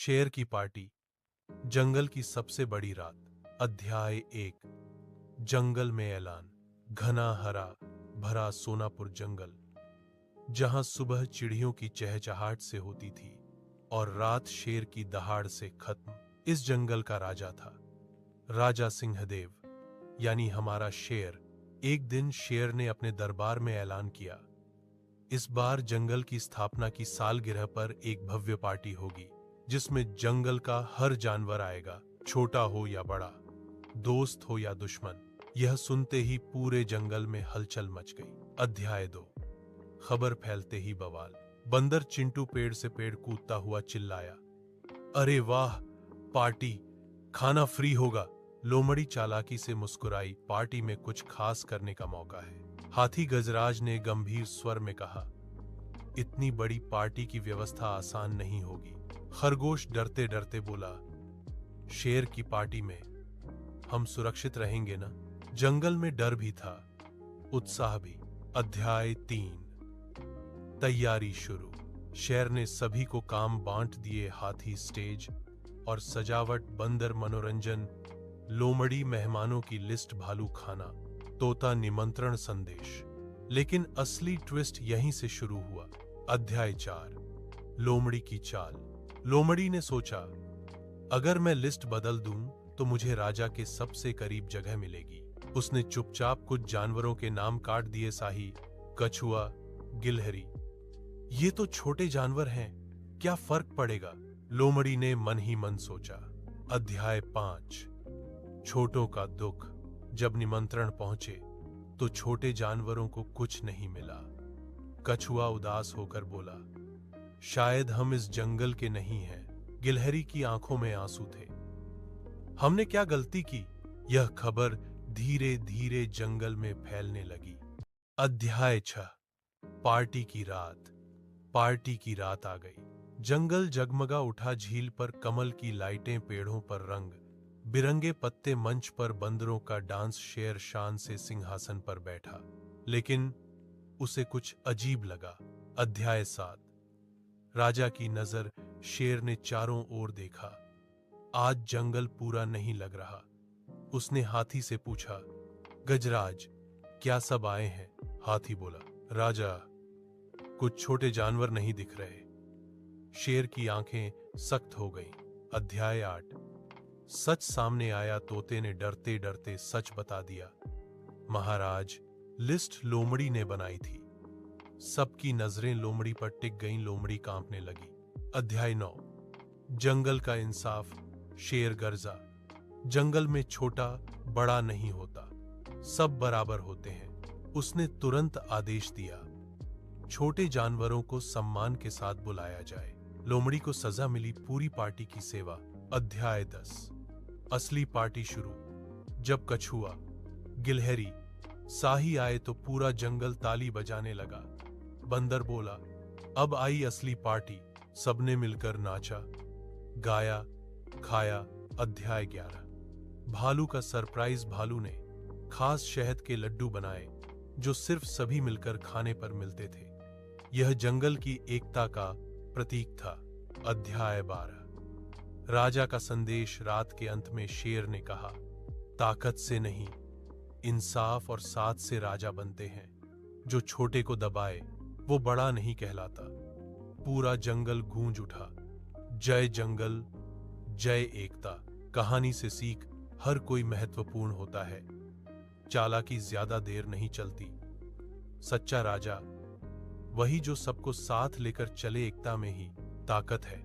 शेर की पार्टी, जंगल की सबसे बड़ी रात। अध्याय 1। जंगल में ऐलान। घना हरा भरा सोनापुर जंगल, जहां सुबह चिड़ियों की चहचहाट से होती थी और रात शेर की दहाड़ से खत्म। इस जंगल का राजा था, राजा सिंहदेव, यानी हमारा शेर। एक दिन शेर ने अपने दरबार में ऐलान किया, इस बार जंगल की स्थापना की सालगिरह पर एक भव्य पार्टी होगी, जिसमें जंगल का हर जानवर आएगा, छोटा हो या बड़ा, दोस्त हो या दुश्मन। यह सुनते ही पूरे जंगल में हलचल मच गई। अध्याय 2। खबर फैलते ही बवाल। बंदर चिंटू पेड़ से पेड़ कूदता हुआ चिल्लाया, अरे वाह, पार्टी, खाना फ्री होगा। लोमड़ी चालाकी से मुस्कुराई, पार्टी में कुछ खास करने का मौका है। हाथी गजराज ने गंभीर स्वर में कहा, इतनी बड़ी पार्टी की व्यवस्था आसान नहीं होगी। खरगोश डरते डरते बोला, शेर की पार्टी में हम सुरक्षित रहेंगे ना? जंगल में डर भी था, उत्साह भी। अध्याय 3। तैयारी शुरू। शेर ने सभी को काम बांट दिए। हाथी स्टेज और सजावट, बंदर मनोरंजन, लोमड़ी मेहमानों की लिस्ट, भालू खाना, तोता निमंत्रण संदेश। लेकिन असली ट्विस्ट यहीं से शुरू हुआ। अध्याय 4। लोमड़ी की चाल। लोमड़ी ने सोचा, अगर मैं लिस्ट बदल दूं तो मुझे राजा के सबसे करीब जगह मिलेगी। उसने चुपचाप कुछ जानवरों के नाम काट दिए, शाही, कछुआ, गिलहरी। ये तो छोटे जानवर हैं, क्या फर्क पड़ेगा? लोमड़ी ने मन ही मन सोचा। अध्याय 5। छोटों का दुख। जब निमंत्रण पहुंचे तो छोटे जानवरों को कुछ नहीं मिला। कछुआ उदास होकर बोला, शायद हम इस जंगल के नहीं हैं। गिलहरी की आंखों में आंसू थे, हमने क्या गलती की? यह खबर धीरे धीरे जंगल में फैलने लगी। अध्याय 6। पार्टी की रात। पार्टी की रात आ गई। जंगल जगमगा उठा। झील पर कमल की लाइटें, पेड़ों पर रंग बिरंगे पत्ते, मंच पर बंदरों का डांस। शेर शान से सिंहासन पर बैठा, लेकिन उसे कुछ अजीब लगा। अध्याय 7। राजा की नजर। शेर ने चारों ओर देखा, आज जंगल पूरा नहीं लग रहा। उसने हाथी से पूछा, गजराज, क्या सब आए हैं? हाथी बोला, राजा, कुछ छोटे जानवर नहीं दिख रहे। शेर की आंखें सख्त हो गईं। अध्याय 8। सच सामने आया। तोते ने डरते डरते सच बता दिया, महाराज, लिस्ट लोमड़ी ने बनाई थी। सबकी नजरें लोमड़ी पर टिक गईं। लोमड़ी कांपने लगी। अध्याय 9। जंगल का इंसाफ। शेर गर्जा, जंगल में छोटा बड़ा नहीं होता, सब बराबर होते हैं। उसने तुरंत आदेश दिया, छोटे जानवरों को सम्मान के साथ बुलाया जाए। लोमड़ी को सजा मिली, पूरी पार्टी की सेवा। अध्याय 10। असली पार्टी शुरू। जब कछुआ, गिलहरी, शाही आए तो पूरा जंगल ताली बजाने लगा। बंदर बोला, अब आई असली पार्टी। सबने मिलकर नाचा, गाया, खाया। अध्याय 11। भालू का सरप्राइज। भालू ने खास शहद के लड्डू बनाए, जो सिर्फ सभी मिलकर खाने पर मिलते थे। यह जंगल की एकता का प्रतीक था। अध्याय 12। राजा का संदेश। रात के अंत में शेर ने कहा, ताकत से नहीं, इंसाफ और साथ से राजा बनते हैं। जो छोटे को दबाए वो बड़ा नहीं कहलाता। पूरा जंगल गूंज उठा, जय जंगल, जय एकता। कहानी से सीख, हर कोई महत्वपूर्ण होता है। चालाकी ज्यादा देर नहीं चलती। सच्चा राजा वही जो सबको साथ लेकर चले। एकता में ही ताकत है।